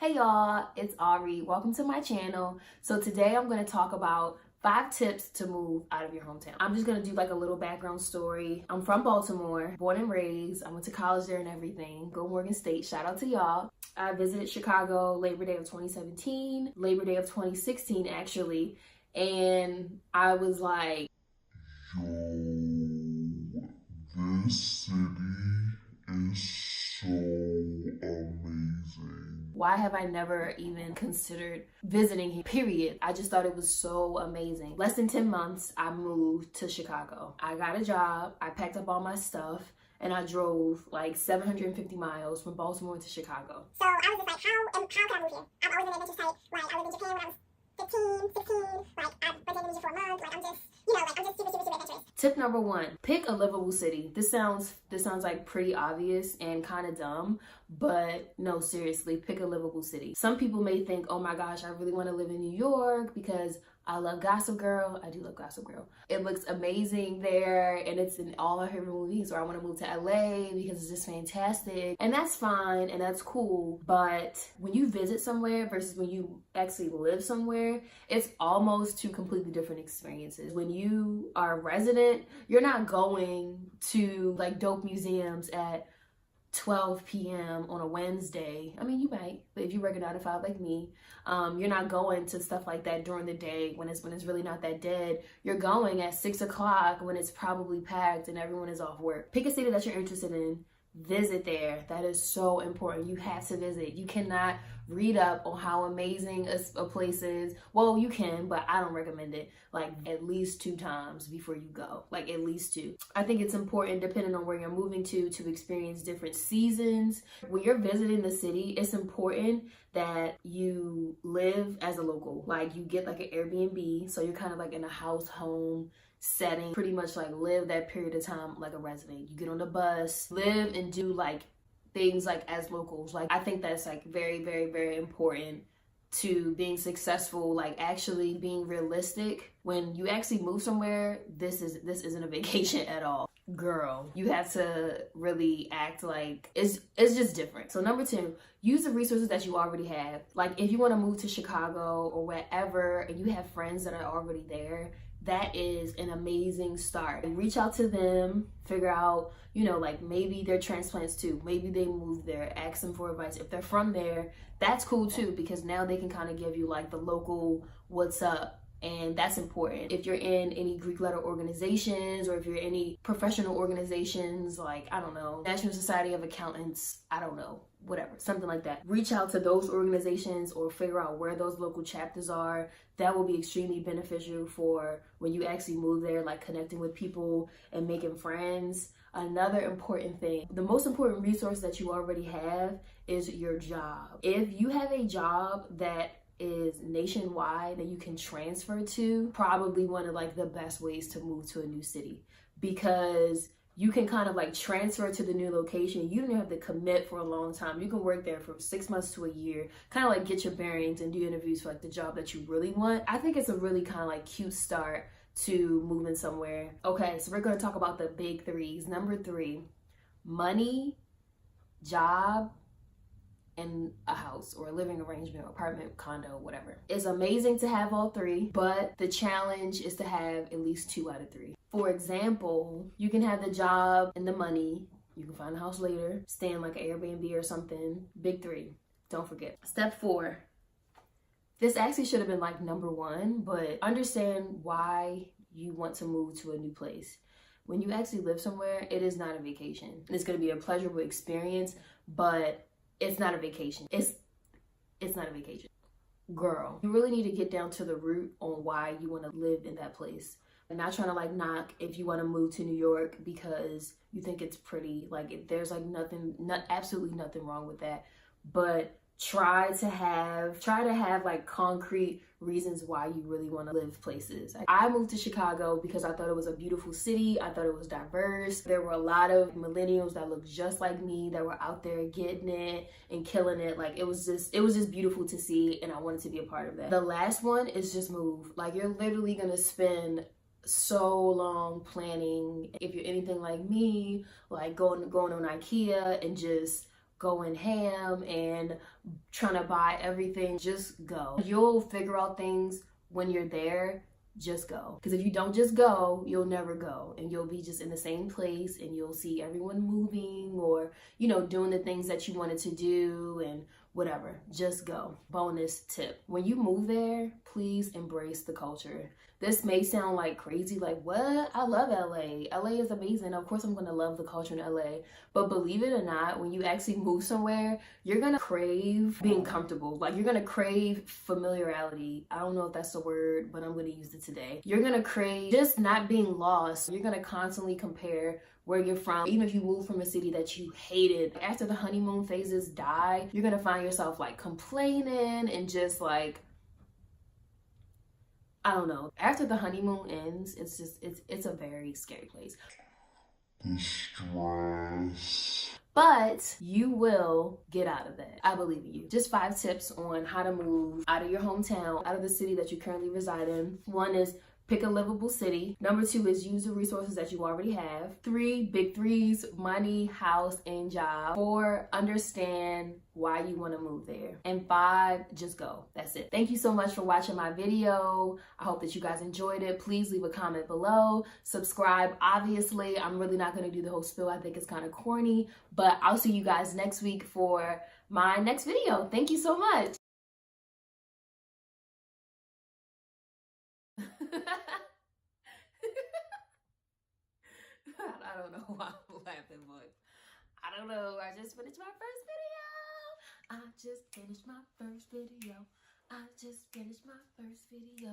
Hey y'all, it's Ari. Welcome to my channel. So today I'm going to talk about 5 tips to move out of your hometown. I'm just going to do like a little background story. I'm from Baltimore, born and raised. I went to college there and everything. Go Morgan State. Shout out to y'all. I visited Chicago Labor Day of 2017, Labor Day of 2016 actually. And I was like, yo, this city is so amazing. why have I never even considered visiting here, period. I just thought it was so amazing. Less than 10 months, I moved to Chicago. I got a job, I packed up all my stuff, and I drove like 750 miles from Baltimore to Chicago. So I was just like, how can I move here? I've always been an adventure type. Like, I lived in Japan when I was 15, 16. Like, I've been in Indonesia for a month. Like, I'm just super adventurous. Tip number 1, pick a livable city. This sounds like pretty obvious and kind of dumb, but no, seriously, pick a livable city. Some people may think, oh my gosh, I really want to live in New York because I love Gossip Girl. I do love Gossip Girl. It looks amazing there and it's in all my favorite movies. Or I want to move to LA because it's just fantastic. And that's fine and that's cool. But when you visit somewhere versus when you actually live somewhere, it's almost two completely different experiences. When you are a resident, you're not going to like dope museums at 12 p.m. on a Wednesday. I mean, you might, but if you work a 9 to 5 like me, you're not going to stuff like that during the day when it's really not that dead. You're going at 6 o'clock when it's probably packed and everyone is off work. Pick a city that you're interested in. Visit there. That is so important. You have to visit. You cannot read up on how amazing a place is. Well, you can, but I don't recommend it. Like at least 2 times before you go. Like at least 2. I think it's important, depending on where you're moving to experience different seasons. When you're visiting the city, it's important that you live as a local. Like you get like an Airbnb, so you're kind of like in a house home setting, pretty much like live that period of time like a resident. You get on the bus, live and do like things like as locals. Like I think that's like very, very, very important to being successful, like actually being realistic. When you actually move somewhere, this isn't a vacation at all. Girl, you have to really act like it's just different. So number 2, use the resources that you already have. Like if you want to move to Chicago or wherever and you have friends that are already there, that is an amazing start. Reach out to them, figure out, like maybe they're transplants too. Maybe they moved there, ask them for advice. If they're from there, that's cool too, because now they can kind of give you like the local what's up. And that's important. If you're in any Greek letter organizations or if you're in any professional organizations, like, I don't know, National Society of Accountants, I don't know, whatever, something like that. Reach out to those organizations or figure out where those local chapters are. That will be extremely beneficial for when you actually move there, like connecting with people and making friends. Another important thing, the most important resource that you already have is your job. If you have a job that is nationwide that you can transfer to, probably one of like the best ways to move to a new city, because you can kind of like transfer to the new location. You don't have to commit for a long time. You can work there for 6 months to a year, kind of like get your bearings and do interviews for like the job that you really want. I think it's a really kind of like cute start to moving somewhere. Okay, so we're going to talk about the big 3s. Number 3, money, job, and a house or a living arrangement, or apartment, condo, whatever. It's amazing to have all 3, but the challenge is to have at least 2 out of 3. For example, you can have the job and the money. You can find a house later, stay in like an Airbnb or something. Big 3. Don't forget. Step 4. This actually should have been like number 1, but understand why you want to move to a new place. When you actually live somewhere, it is not a vacation. It's going to be a pleasurable experience, but it's not a vacation. It's not a vacation. Girl, you really need to get down to the root on why you want to live in that place. I'm not trying to like knock if you want to move to New York because you think it's pretty. Like there's like absolutely nothing wrong with that. But try to have like concrete reasons why you really want to live places. I moved to Chicago because I thought it was a beautiful city. I thought it was diverse. There were a lot of millennials that looked just like me that were out there getting it and killing it. Like it was just beautiful to see, and I wanted to be a part of that. The last one is just move. Like you're literally gonna spend so long planning. If you're anything like me, like going on IKEA and just going ham and trying to buy everything. Just go. You'll figure out things when you're there. Just go. Because if you don't just go, you'll never go, and you'll be just in the same place, and you'll see everyone moving or, you know, doing the things that you wanted to do and whatever. Just go. Bonus tip: when you move there, please embrace the culture. This may sound like crazy, like, what? I love LA. LA is amazing. Of course I'm gonna love the culture in LA. But believe it or not, when you actually move somewhere, you're gonna crave being comfortable. Like, you're gonna crave familiarity. I don't know if that's the word, but I'm gonna use it today. You're gonna crave just not being lost. You're gonna constantly compare where you're from. Even if you move from a city that you hated, after the honeymoon phases die, you're gonna find yourself like complaining and just like, I don't know. After the honeymoon ends, it's a very scary place. The stress. But you will get out of that. I believe in you. Just 5 tips on how to move out of your hometown, out of the city that you currently reside in. 1 is pick a livable city. Number 2 is use the resources that you already have. 3, big 3s, money, house, and job. 4, understand why you want to move there. And 5, just go. That's it. Thank you so much for watching my video. I hope that you guys enjoyed it. Please leave a comment below. Subscribe. Obviously, I'm really not going to do the whole spiel. I think it's kind of corny, but I'll see you guys next week for my next video. Thank you so much. I don't know why I'm laughing, but I don't know. I just finished my first video. I just finished my first video.